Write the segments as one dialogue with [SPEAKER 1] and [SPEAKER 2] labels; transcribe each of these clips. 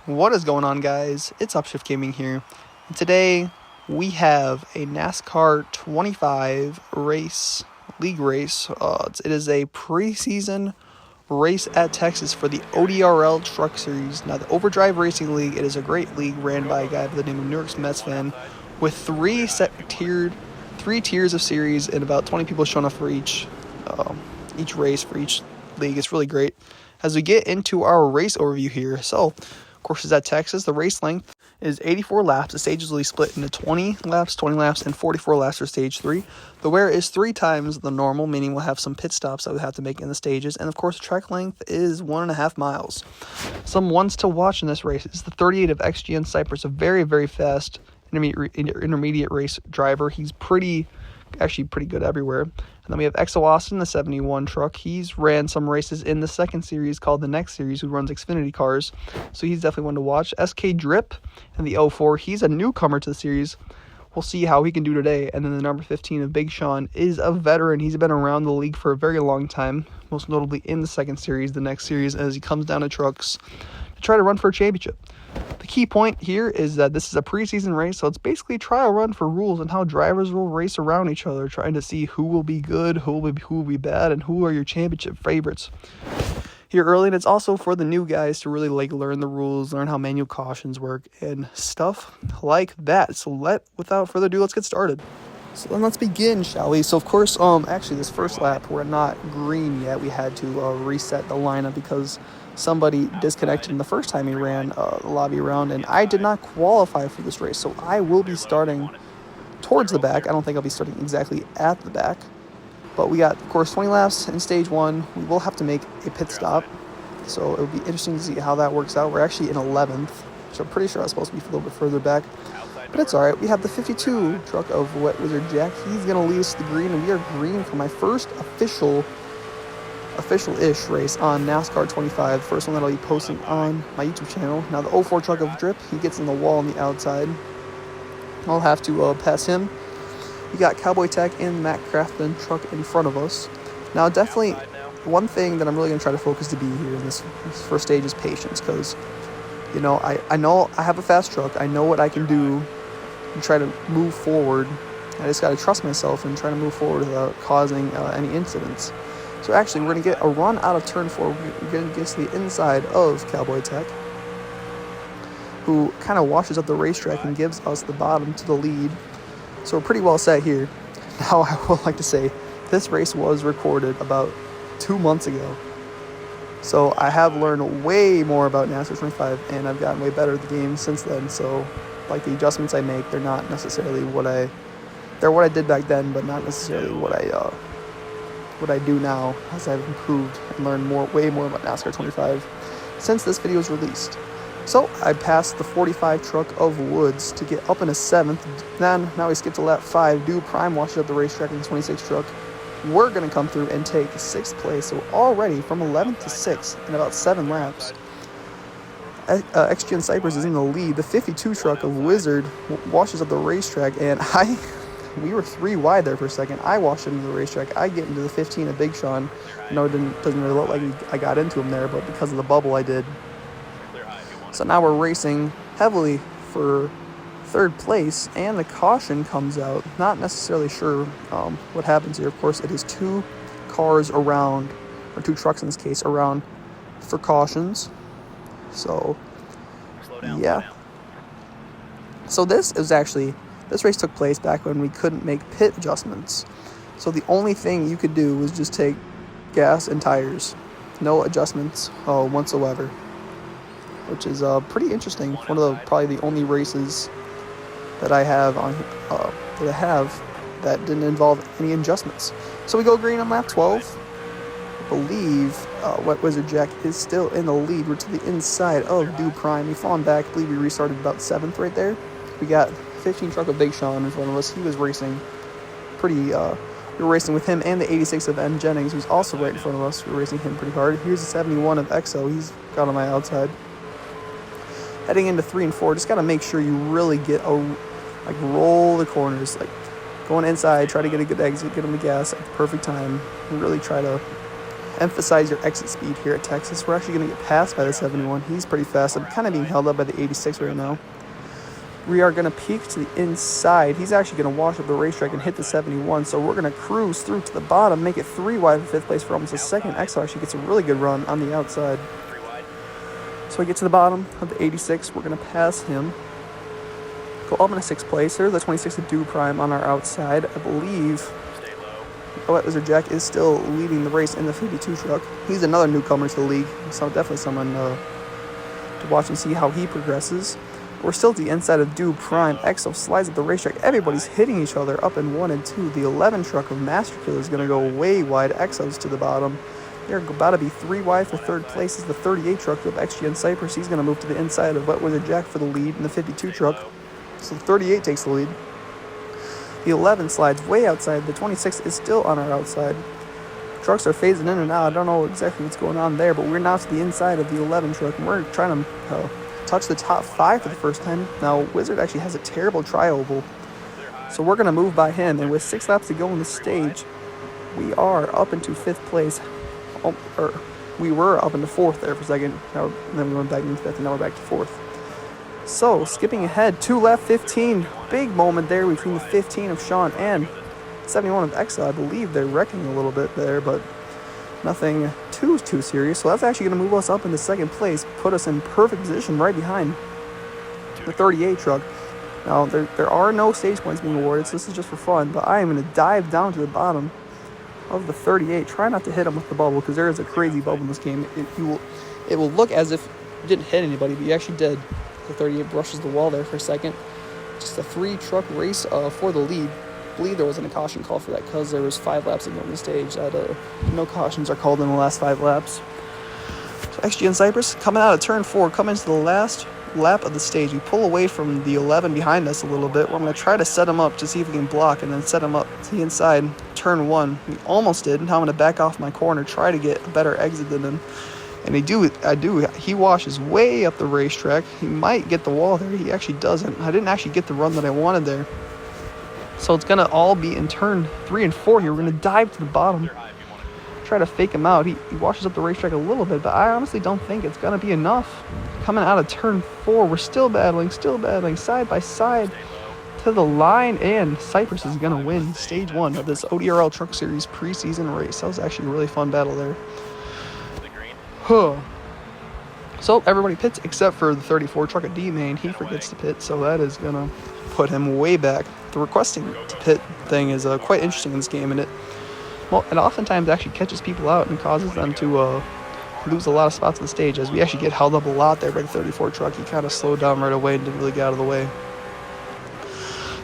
[SPEAKER 1] What is going on, guys? It's Upshift Gaming here. And today we have a NASCAR 25 league race. It is a preseason race at Texas for the ODRL Truck Series. Now, the Overdrive Racing League, it is a great league ran by a guy by the name of New York's Mets fan with three tiers of series and about 20 people showing up for each race for each league. It's really great. As we get into our race overview here, so of course it's at Texas. The race length is 84 laps. The stage is really split into 20 laps, and 44 laps for stage 3. The wear is 3 times the normal, meaning we'll have some pit stops that we have to make in the stages. And of course, the track length is 1.5 miles. Some ones to watch in this race is the 38 of XGN Cypress, a very, very fast intermediate race driver. He's actually pretty good everywhere. And then we have Exo Austin, the 71 truck. He's ran some races in the second series called the Next Series, who runs Xfinity cars. So he's definitely one to watch. SK Drip in the 04. He's a newcomer to the series. We'll see how he can do today. And then the number 15 of Big Sean is a veteran. He's been around the league for a very long time, most notably in the second series, the Next Series, as he comes down to trucks to try to run for a championship. The key point here is that this is a preseason race, so it's basically a trial run for rules and how drivers will race around each other, trying to see who will be good, who will be bad, and who are your championship favorites here early. And it's also for the new guys to really learn the rules, learn how manual cautions work, and stuff like that. So without further ado, let's get started. So then let's begin, shall we? So of course, actually this first lap, we're not green yet. We had to reset the lineup because somebody disconnected in the first time he ran the lobby round, and I did not qualify for this race, so I will be starting towards the back. I don't think I'll be starting exactly at the back, but we got, of course, 20 laps in stage 1. We will have to make a pit stop, so it'll be interesting to see how that works out. We're actually in 11th, so I'm pretty sure I was supposed to be a little bit further back, but it's all right. We have the 52 truck of Wet Wizard Jack. He's going to lead us to the green, and we are green for my first official-ish race on NASCAR 25, first one that I'll be posting on my YouTube channel. Now the 04 truck of Drip, he gets in the wall on the outside. I'll have to pass him. We got Cowboy Tech and Matt Crafton truck in front of us. Now definitely one thing that I'm really going to try to focus to be here in this first stage is patience, because I know I have a fast truck. I know what I can do and try to move forward. I just got to trust myself and try to move forward without causing any incidents. So actually, we're going to get a run out of turn 4. We're going to get to the inside of Cowboy Tech, who kind of washes up the racetrack and gives us the bottom to the lead. So we're pretty well set here. Now, I would like to say, this race was recorded about 2 months ago. So I have learned way more about NASCAR 25, and I've gotten way better at the game since then. So, like, the adjustments I make, they're not necessarily they're what I did back then, but not necessarily what I do now, as I've improved and learned way more about NASCAR 25 since this video was released. So I passed the 45 truck of Woods to get up in a 7th. Then now we skip to lap 5. Do Prime washes up the racetrack in the 26 truck. We're going to come through and take 6th place. So already from 11th to 6th in about 7 laps. XGN Cypress is in the lead. The 52 truck of Wizard washes up the racetrack, and we were 3 wide there for a second. I washed into the racetrack. I get into the 15 of Big Sean. No, it doesn't really look like I got into him there, but because of the bubble, I did. So now we're racing heavily for 3rd place, and the caution comes out. Not necessarily sure what happens here. Of course, it is 2 cars around, or 2 trucks in this case, around for cautions. So, yeah. So this race took place back when we couldn't make pit adjustments. So the only thing you could do was just take gas and tires. No adjustments whatsoever. Which is pretty interesting. One of probably the only races that I have that didn't involve any adjustments. So we go green on lap 12. I believe Wet Wizard Jack is still in the lead. We're to the inside of Do Prime. We've fallen back. I believe we restarted about 7th right there. We got 15 truck of Big Sean in front of us. He was racing we were racing with him and the 86 of M. Jennings, who's also right in front of us. We were racing him pretty hard. Here's the 71 of Exo. He's got on my outside. Heading into 3 and 4, just got to make sure you really get roll the corners, going inside, try to get a good exit, get on the gas at the perfect time, and really try to emphasize your exit speed here at Texas. We're actually going to get passed by the 71. He's pretty fast. I'm kind of being held up by the 86 right now. We are going to peek to the inside. He's actually going to wash up the racetrack and hit the 71. So we're going to cruise through to the bottom, make it 3 wide for 5th place for almost a second. Exo actually gets a really good run on the outside. So we get to the bottom of the 86. We're going to pass him. Go up in a 6th place. There's the 26 of Do Prime on our outside. I believe Wizard Jack is still leading the race in the 52 truck. He's another newcomer to the league, so definitely someone to watch and see how he progresses. We're still at the inside of Do Prime. Exo slides up the racetrack. Everybody's hitting each other up in 1 and 2. The 11 truck of Master Killer is going to go way wide. Exo's to the bottom. They're about to be 3 wide for 3rd place. Is the 38 truck of XG and Cypress. He's going to move to the inside of Wet Wizard Jack for the lead in the 52 truck. So the 38 takes the lead. The 11 slides way outside. The 26 is still on our outside. Trucks are phasing in and out. I don't know exactly what's going on there, but we're now to the inside of the 11 truck, and we're trying to touch the top 5 for the first time. Now, Wizard actually has a terrible tri-oval, so we're going to move by him, and with 6 laps to go on the stage, we are up into 5th place. We were up into 4th there for a second, and then we went back into 5th, and now we're back to 4th. So, skipping ahead, 2 lap 15, big moment there between the 15 of Sean and 71 of Exo. I believe they're wrecking a little bit there, but nothing too serious. So that's actually going to move us up into 2nd place, put us in perfect position right behind the 38 truck. Now, there are no stage points being awarded, so this is just for fun, but I am going to dive down to the bottom of the 38. Try not to hit him with the bubble, because there is a crazy bubble in this game. It will look as if you didn't hit anybody, but you actually did. The 38 brushes the wall there for a second. Just a 3-truck race for the lead. I believe there wasn't a caution call for that because there was 5 laps to go on the stage. No cautions are called in the last 5 laps. So XG and Cypress coming out of turn 4, coming into the last lap of the stage. We pull away from the 11 behind us a little bit. We're going to try to set him up to see if we can block and then set him up to the inside. Turn 1. We almost did. Now I'm going to back off my corner, try to get a better exit than him. And I do. He washes way up the racetrack. He might get the wall there. He actually doesn't. I didn't actually get the run that I wanted there. So it's going to all be in turn 3 and 4 here. We're going to dive to the bottom. Try to fake him out. He washes up the racetrack a little bit, but I honestly don't think it's going to be enough. Coming out of turn 4, we're still battling side by side to the line, and Cypress is going to win stage 1 of this ODRL Truck Series preseason race. That was actually a really fun battle there. So everybody pits except for the 34 truck at D-Main. He forgets to pit, so that is going to put him way back. The requesting to pit thing is quite interesting in this game, and it oftentimes actually catches people out and causes them to lose a lot of spots on the stage, as we actually get held up a lot there by the 34 truck. He kind of slowed down right away and didn't really get out of the way.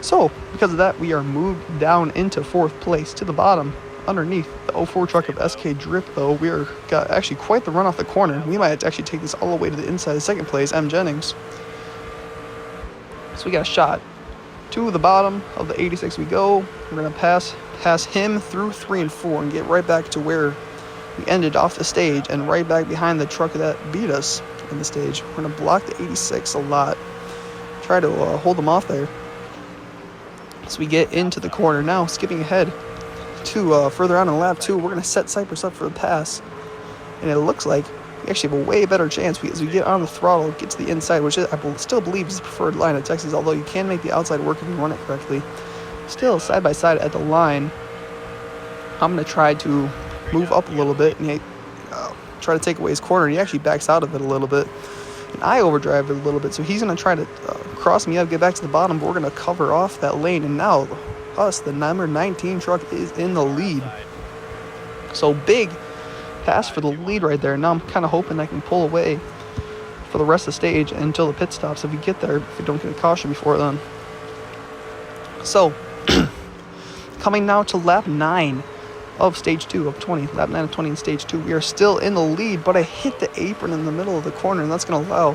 [SPEAKER 1] So because of that, we are moved down into 4th place to the bottom. Underneath the 04 truck of SK Drip, though, we got actually quite the run off the corner. We might actually take this all the way to the inside of 2nd place, M. Jennings. So we got a shot. To the bottom of the 86 we go. We're going to pass him through 3 and 4 and get right back to where we ended off the stage and right back behind the truck that beat us in the stage. We're going to block the 86 a lot. Try to hold them off there. So we get into the corner now, skipping ahead to further on in lap 2. We're going to set Cypress up for the pass, and it looks like we actually have a way better chance as we get on the throttle, get to the inside, which I still believe is the preferred line of Texas, although you can make the outside work if you run it correctly. Still side by side at the line. I'm going to try to move up a little bit and try to take away his corner. He actually backs out of it a little bit, and I overdrive it a little bit, so he's going to try to cross me up, get back to the bottom, but we're going to cover off that lane, and now the number 19 truck is in the lead. So big pass for the lead right there. Now I'm kind of hoping I can pull away for the rest of the stage until the pit stops if we get there, if we don't get a caution before then. So coming now to lap 9 of stage 2 of 20, lap 9 of 20 in stage 2. We are still in the lead, but I hit the apron in the middle of the corner, and that's going to allow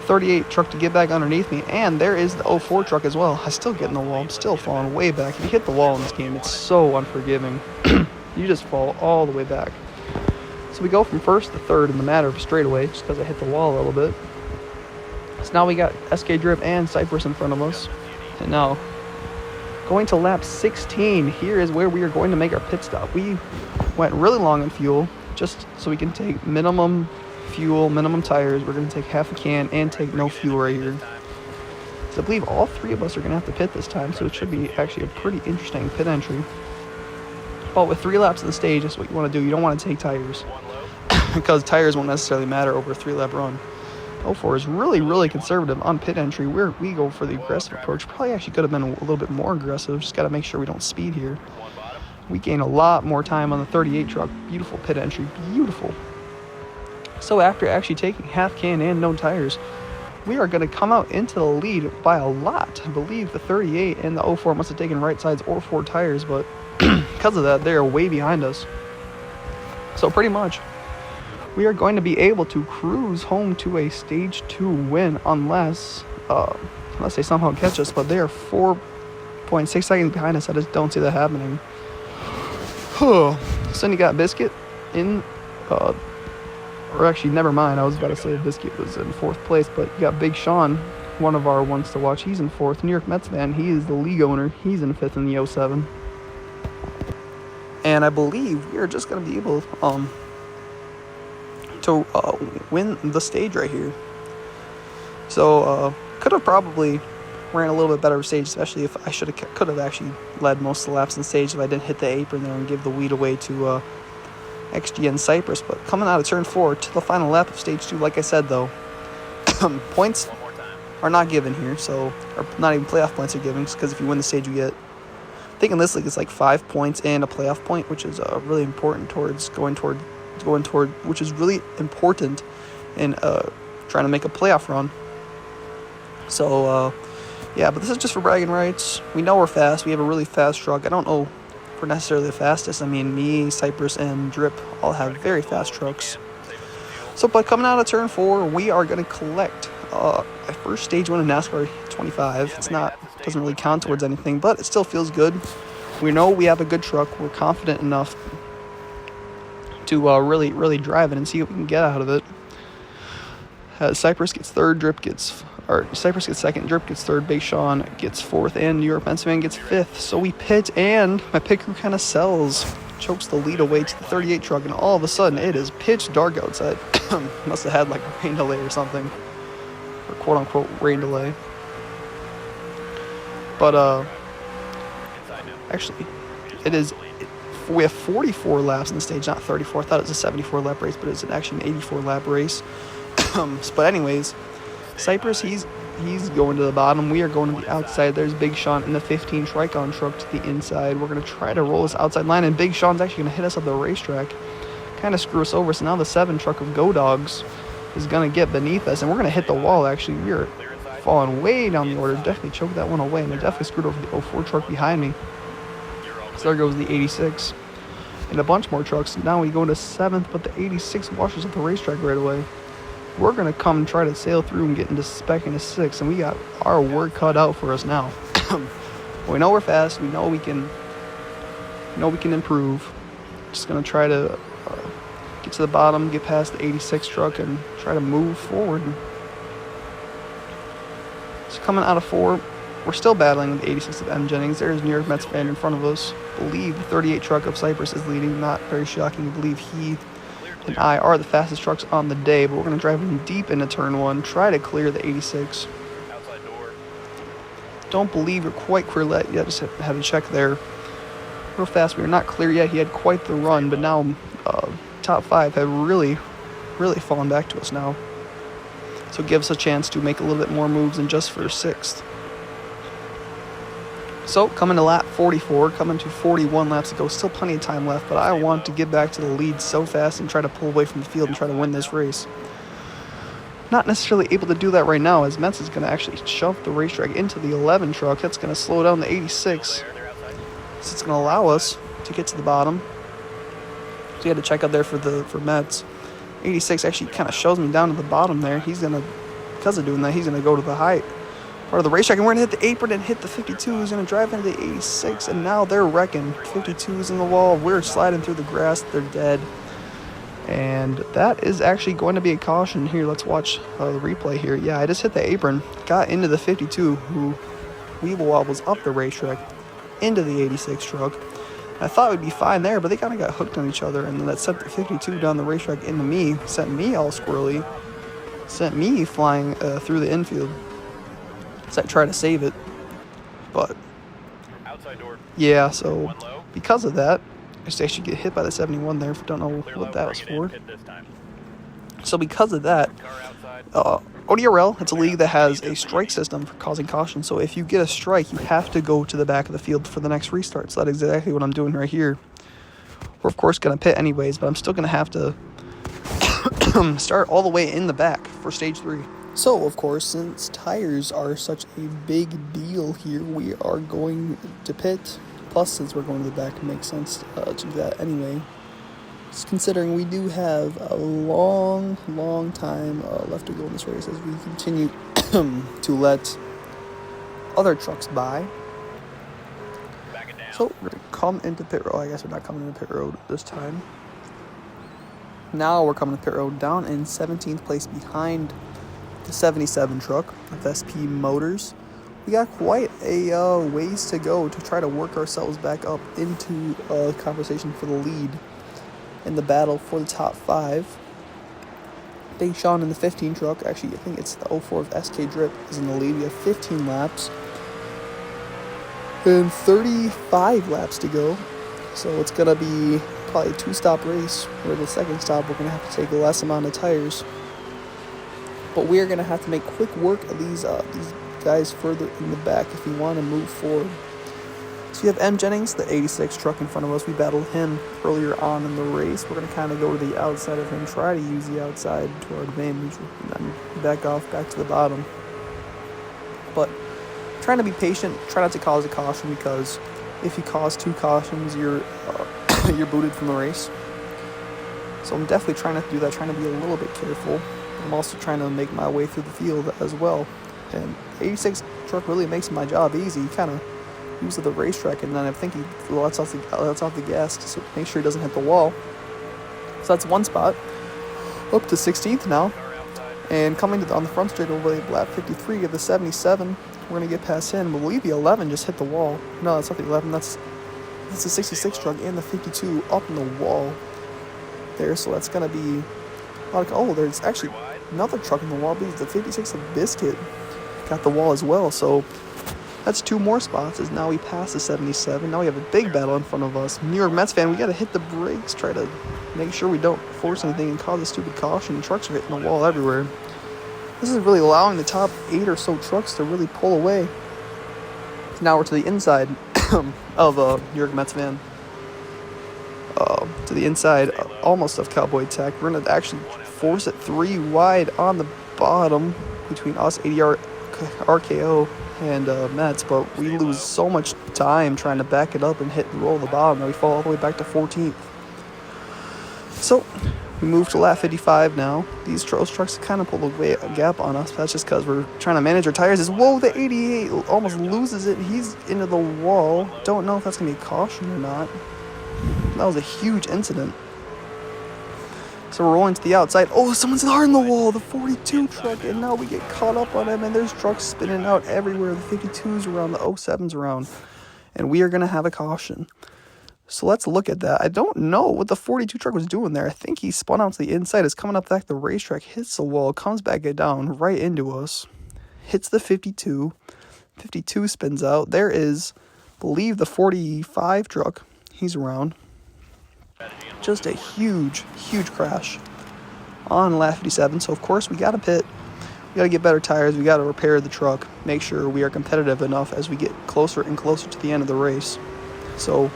[SPEAKER 1] 38 truck to get back underneath me, and there is the 04 truck as well. I still get in the wall. I'm still falling way back. If you hit the wall in this game, it's so unforgiving. You just fall all the way back. So we go from 1st to 3rd in the matter of straightaway, just because I hit the wall a little bit. So now we got SK Drip and Cypress in front of us. And now, going to lap 16, here is where we are going to make our pit stop. We went really long on fuel. just so we can take minimum fuel, minimum tires. We're going to take half a can and take no fuel right here. So I believe all three of us are going to have to pit this time, so it should be actually a pretty interesting pit entry. But with 3 laps of the stage, that's what you want to do. You don't want to take tires because tires won't necessarily matter over a 3-lap run. 04 is really, really conservative on pit entry. We go for the aggressive approach. Probably actually could have been a little bit more aggressive. Just got to make sure we don't speed here. We gain a lot more time on the 38 truck. Beautiful pit entry. Beautiful. So after actually taking half can and no tires, we are going to come out into the lead by a lot. I believe the 38 and the 04 must have taken right sides or 4 tires, but because of that, they are way behind us. So pretty much, we are going to be able to cruise home to a stage 2 win unless they somehow catch us, but they are 4.6 seconds behind us. I just don't see that happening. So then you got Biscuit in, or actually, never mind. I was about to say Biscuit was in 4th place, but you got Big Sean, one of our ones to watch. He's in 4th. New York Mets fan. He is the league owner. He's in 5th in the 07. And I believe we are just going to be able to win the stage right here. So could have probably ran a little bit better stage, especially if I could have actually led most of the laps on stage if I didn't hit the apron there and give the lead away to XG and Cypress. But coming out of turn 4 to the final lap of stage 2, like I said though, points are not given here, so or not even playoff points are given, because if you win the stage you get, I think in this league it's like 5 points and a playoff point, which is really important towards going toward, which is really important in trying to make a playoff run. So yeah, but this is just for bragging rights. We know we're fast. We have a really fast truck. I don't know if we're necessarily the fastest. I mean, me, Cypress, and Drip all have very fast trucks. So, but coming out of turn 4, we are going to collect a first stage win in NASCAR 25. It's not, doesn't really count towards anything, but it still feels good. We know we have a good truck. We're confident enough to really, really drive it and see what we can get out of it. Cypress gets 3rd, Cypress gets 2nd, Drip gets 3rd, Big Sean gets 4th, and New York Pennsylvania gets 5th. So we pit, and my pit crew kind of chokes the lead away to the 38 truck, and all of a sudden it is pitch dark outside. Must have had like a rain delay or something, or quote unquote rain delay. But actually, we have 44 laps in the stage, not 34. I thought it was a 74 lap race, but it's actually an 84 lap race. But anyways, Cypress, he's going to the bottom. We are going to the outside. There's Big Sean in the 15 Tricon truck to the inside. We're going to try to roll this outside line, and Big Sean's actually going to hit us up the racetrack, kind of screw us over. So now the 7 truck of Go Dogs is going to get beneath us, and we're going to hit the wall, actually. We are falling way down the order. Definitely choked that one away, and I definitely screwed over the 04 truck behind me. So there goes the 86. And a bunch more trucks. Now we go into 7th, but the 86 washes up the racetrack right away. We're going to come and try to sail through and get into spec into 6th, and we got our work cut out for us now. We know we're fast. We know we can improve. Just going to try to get to the bottom, get past the 86 truck, and try to move forward. So coming out of 4, we're still battling with the 86 of M. Jennings. There's New York Mets fan in front of us. I believe the 38 truck of Cypress is leading. Not very shocking. I believe he and I are the fastest trucks on the day, but we're going to drive in deep into turn 1, try to clear the 86. Don't believe we're quite clear yet. Just had to check there real fast. We are not clear yet. He had quite the run, but now top 5 have really, really fallen back to us now. So it gives us a chance to make a little bit more moves than just for 6th. So, coming to lap 44, coming to 41 laps to go, still plenty of time left, but I want to get back to the lead so fast and try to pull away from the field and try to win this race. Not necessarily able to do that right now, as Metz is going to actually shove the racetrack into the 11 truck. That's going to slow down the 86. So it's going to allow us to get to the bottom. So you had to check out there for Metz. 86 actually kind of shoves me down to the bottom there. He's going to, because of doing that, he's going to go to the height part of the racetrack, and we're going to hit the apron and hit the 52. Who's going to drive into the 86, and now they're wrecking. 52's in the wall. We're sliding through the grass. They're dead. And that is actually going to be a caution here. Let's watch the replay here. Yeah, I just hit the apron, got into the 52, who weeble wobbles up the racetrack into the 86 truck. I thought we'd be fine there, but they kind of got hooked on each other, and then that sent the 52 down the racetrack into me, sent me all squirrely, sent me flying through the infield. So I tried to save it, but yeah, so because of that, I just actually get hit by the 71 there. Don't know what that was for. So because of that, ODRL, it's a league that has a strike system for causing caution. So if you get a strike, you have to go to the back of the field for the next restart. So that's exactly what I'm doing right here. We're, of course, going to pit anyways, but I'm still going to have to start all the way in the back for stage 3. So, of course, since tires are such a big deal here, we are going to pit. Plus, since we're going to the back, it makes sense to do that anyway. Just considering we do have a long time left to go in this race as we continue to let other trucks by. So, we're going to come into pit road. I guess we're not coming into pit road this time. Now we're coming to pit road down in 17th place behind the 77 truck of SP Motors. We got quite a ways to go to try to work ourselves back up into a conversation for the lead in the battle for the top 5. Big Sean in the 15 truck, actually I think it's the 04 of SK Drip, is in the lead. We have 15 laps and 35 laps to go. So it's going to be probably a 2-stop race, where the second stop we're going to have to take a less amount of tires. But we are going to have to make quick work of these guys further in the back if we want to move forward. So you have M. Jennings, the 86 truck in front of us. We battled him earlier on in the race. We're going to kind of go to the outside of him, try to use the outside to our advantage, and then back to the bottom. But trying to be patient, try not to cause a caution, because if you cause 2 cautions, you're booted from the race. So I'm definitely trying to do that, trying to be a little bit careful. I'm also trying to make my way through the field as well. And 86 truck really makes my job easy. He kind of uses the racetrack, and then I think he lets off the gas to make sure he doesn't hit the wall. So that's one spot. Up to 16th now. And coming on the front straight over lap 53 of the 77, we're going to get past him. I believe the 11 just hit the wall. No, that's not the 11. That's the 66 truck and the 52 up in the wall there. So that's going to be... there's actually another truck in the wall, because the 56 of Biscuit got the wall as well. So that's 2 more spots as now we pass the 77. Now we have a big battle in front of us. New York Mets fan, we got to hit the brakes, try to make sure we don't force anything and cause a stupid caution. Trucks are hitting the wall everywhere. This is really allowing the top 8 or so trucks to really pull away. Now we're to the inside of New York Mets fan. To the inside almost of Cowboy Tech. We're going to actually force it 3 wide on the bottom between us, ADR, RKO, and Mets, but we lose so much time trying to back it up and hit the roll of the bottom that we fall all the way back to 14th. So we move to lap 55 now. These trucks kind of pulled a gap on us. That's just because we're trying to manage our tires. Whoa, the 88 almost loses it. He's into the wall. Don't know if that's going to be a caution or not. That was a huge incident. So we're rolling to the outside. Oh, someone's hard in the wall. The 42 truck. And now we get caught up on him. And there's trucks spinning out everywhere. The 52's around. The 07's around. And we are going to have a caution. So let's look at that. I don't know what the 42 truck was doing there. I think he spun out to the inside. Is coming up back the racetrack. Hits the wall. Comes back down right into us. Hits the 52. 52 spins out. There is, I believe, the 45 truck. He's around. Just a huge crash on lap 57. So, of course, we got to pit. We got to get better tires. We got to repair the truck. Make sure we are competitive enough as we get closer and closer to the end of the race. So,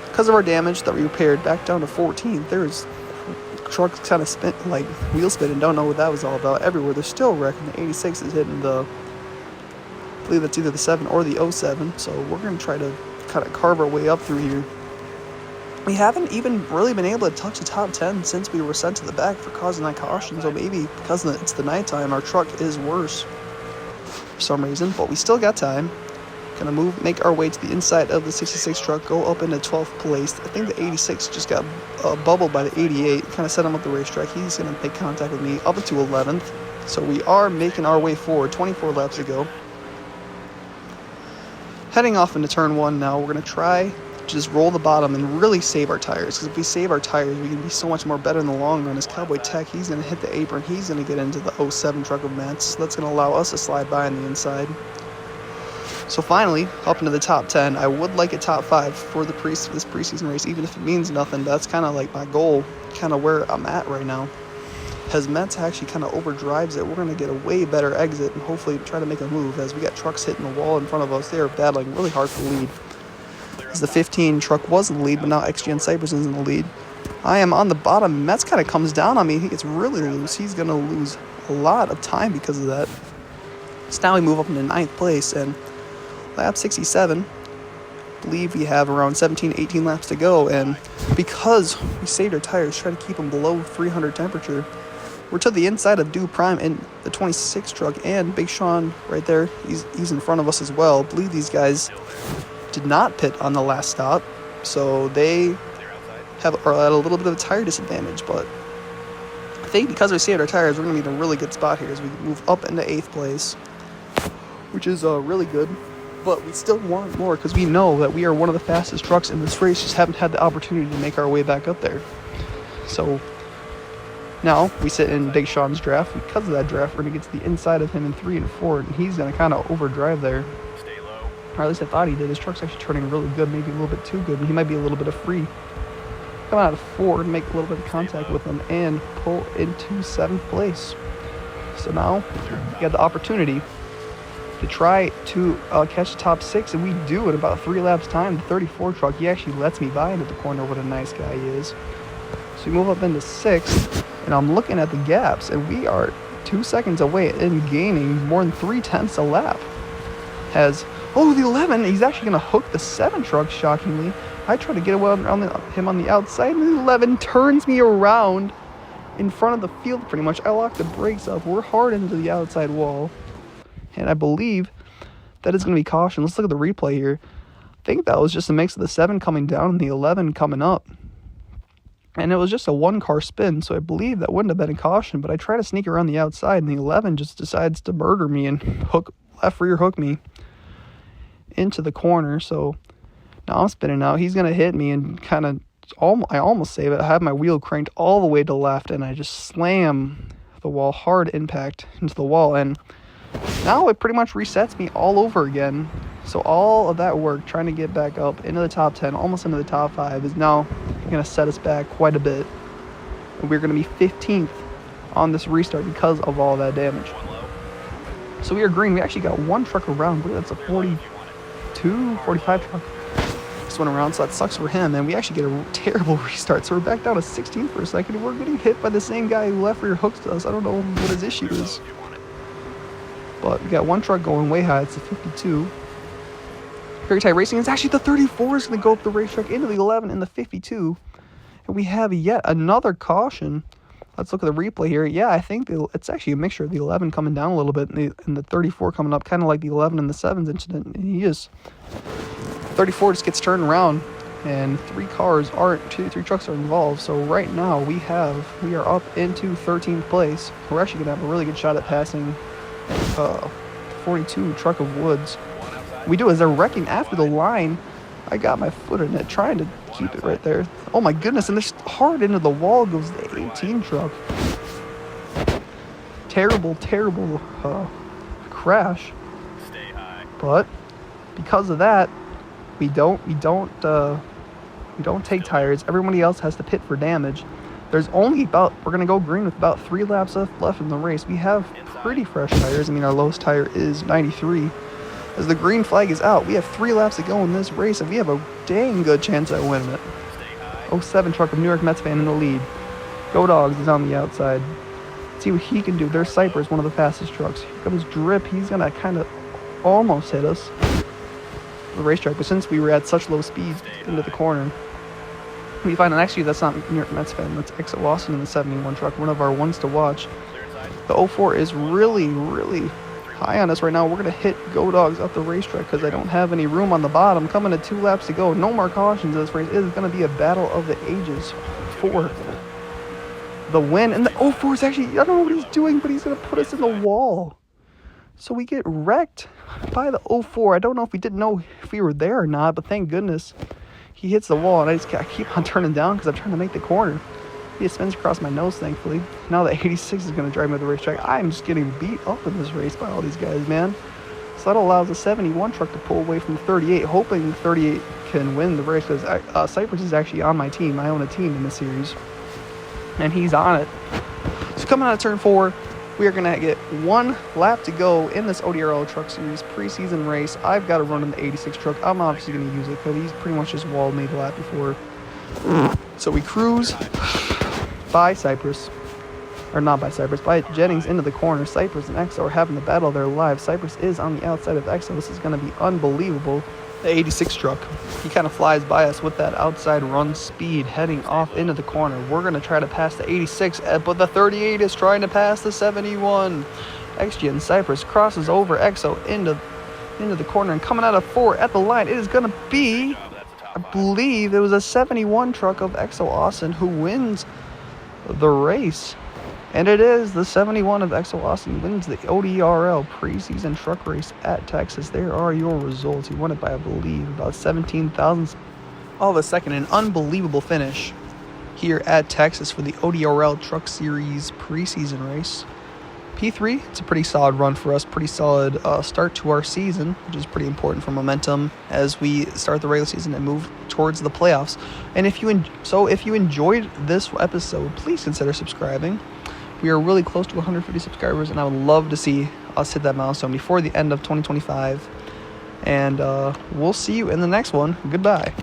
[SPEAKER 1] because of our damage that we repaired back down to 14th, there's trucks kind of wheel spinning. Don't know what that was all about. Everywhere they're still wrecking. The 86 is hitting I believe that's either the 7 or the 07. So, we're going to try to kind of carve our way up through here. We haven't even really been able to touch the top 10 since we were sent to the back for causing that caution. So maybe because it's the nighttime, our truck is worse for some reason. But we still got time. Gonna make our way to the inside of the 66 truck, go up into 12th place. I think the 86 just got bubbled by the 88. Kind of set him up the racetrack. He's gonna make contact with me up to 11th. So we are making our way forward. 24 laps to go. Heading off into turn 1 now. We're gonna try just roll the bottom and really save our tires. Because if we save our tires, we can be so much more better in the long run. As Cowboy Tech, he's going to hit the apron. He's going to get into the 07 truck of Matt's. That's going to allow us to slide by on the inside. So finally, up into the top 10. I would like a top 5 for this preseason race, even if it means nothing. That's kind of like my goal, kind of where I'm at right now. As Mets actually kind of overdrives it, we're going to get a way better exit and hopefully try to make a move. As we got trucks hitting the wall in front of us, they are battling really hard for the lead. As the 15 truck was in the lead, but now XGN Cypress is in the lead. I am on the bottom. Mets kind of comes down on me. He gets really loose. He's going to lose a lot of time because of that. So now we move up into 9th place, and lap 67, I believe we have around 17, 18 laps to go, and because we saved our tires, try to keep them below 300 temperature, we're to the inside of Dew Prime in the 26 truck, and Big Sean right there, he's in front of us as well. I believe these guys did not pit on the last stop, so they are at a little bit of a tire disadvantage, but I think because we saved our tires, we're going to be in a really good spot here as we move up into 8th place, which is really good. But we still want more because we know that we are one of the fastest trucks in this race, just haven't had the opportunity to make our way back up there. So now we sit in Big Sean's draft. Because of that draft, we're going to get to the inside of him in 3 and 4, and he's going to kind of overdrive there. Or at least I thought he did. His truck's actually turning really good, maybe a little bit too good, and he might be a little bit of free. Come out of 4 and make a little bit of contact with him and pull into 7th place. So now we got the opportunity to try to catch the top 6, and we do in about 3 laps time. The 34 truck, he actually lets me by into the corner. What a nice guy he is. So we move up into 6th, and I'm looking at the gaps, and we are 2 seconds away and gaining more than 3/10 a lap. The 11, he's actually going to hook the 7 truck, shockingly. I try to get away around him on the outside, and the 11 turns me around in front of the field pretty much. I lock the brakes up. We're hard into the outside wall. And I believe that is going to be caution. Let's look at the replay here. I think that was just a mix of the 7 coming down and the 11 coming up. And it was just a 1-car spin, so I believe that wouldn't have been a caution. But I try to sneak around the outside, and the 11 just decides to murder me and left rear hook me into the corner. So now I'm spinning out. He's going to hit me and I almost save it. I have my wheel cranked all the way to the left, and I just slam the wall, hard impact into the wall. And now it pretty much resets me all over again. So all of that work trying to get back up into the top 10, almost into the top 5, is now going to set us back quite a bit. And we're going to be 15th on this restart because of all that damage. So we are green. We actually got 1 truck around. I believe that's a 42, 45 truck. Just went around, so that sucks for him. And we actually get a terrible restart. So we're back down to 16th for a second. We're getting hit by the same guy who left rear hooked us. I don't know what his issue is. But we got 1 truck going way high. It's a 52. Very tight racing. It's actually the 34 is going to go up the racetrack into the 11 and the 52. And we have yet another caution. Let's look at the replay here. Yeah, I think it's actually a mixture of the 11 coming down a little bit and the 34 coming up, kind of like the 11 and the 7's incident. And 34 just gets turned around, and 3 trucks are involved. So right now we are up into 13th place. We're actually going to have a really good shot at passing 42 truck of Woods. We do as they're wrecking after the line. I got my foot in it, trying to keep it right there. Oh my goodness, and this hard into the wall goes the 18 truck. Terrible crash.
[SPEAKER 2] Stay high.
[SPEAKER 1] But because of that, we don't take tires. Everybody else has to pit for damage. There's only we're going to go green with about 3 laps left in the race. We have pretty fresh tires. I mean, our lowest tire is 93. As the green flag is out, we have 3 laps to go in this race, and we have a dang good chance at winning it. 07 truck of New York Mets fan in the lead. Go Dogs is on the outside. Let's see what he can do. There's Cypress, one of the fastest trucks. Here comes Drip. He's going to kind of almost hit us. The racetrack, but since we were at such low speed into the corner, we find, and actually that's not New York Mets fan, that's Exit Lawson in the 71 truck, one of our ones to watch. The 04 is really high on us right now. We're going to hit Go Dogs up the racetrack because I don't have any room on the bottom. Coming to 2 laps to go. No more cautions in this race. It is going to be a battle of the ages for the win. And the 04 is actually, I don't know what he's doing, but he's going to put us in the wall. So we get wrecked by the 04. I don't know if we didn't know if we were there or not, but thank goodness he hits the wall, and I keep on turning down because I'm trying to make the corner. He spins across my nose, thankfully. Now the 86 is going to drive me to the racetrack. I'm just getting beat up in this race by all these guys, man. So that allows the 71 truck to pull away from the 38, hoping the 38 can win the race, because Cypress is actually on my team. I own a team in this series, and he's on it. So coming out of turn 4, we are going to get 1 lap to go in this ODRL Truck Series preseason race. I've got to run in the 86 truck. I'm obviously going to use it because he's pretty much just walled me the lap before. So we cruise by Cypress, or not by Cypress, by Jennings into the corner. Cypress and Exo are having the battle of their lives. Cypress is on the outside of Exo. This is going to be unbelievable. The 86 truck, he kind of flies by us with that outside run speed heading off into the corner. We're going to try to pass the 86, but the 38 is trying to pass the 71. XG and Cypress crosses over Exo into the corner, and coming out of 4 at the line, it is going to be, I believe it was a 71 truck of Exo Austin who wins the race. And it is the 71 of Exo Austin wins the ODRL preseason truck race at Texas. There are your results. He won it by, I believe, about 17 thousandths of a second. An unbelievable finish here at Texas for the ODRL Truck Series preseason race. P3, it's a pretty solid run for us. Pretty solid start to our season, which is pretty important for momentum as we start the regular season and move towards the playoffs. And if you enjoyed this episode, please consider subscribing. We are really close to 150 subscribers, and I would love to see us hit that milestone before the end of 2025. And we'll see you in the next one. Goodbye.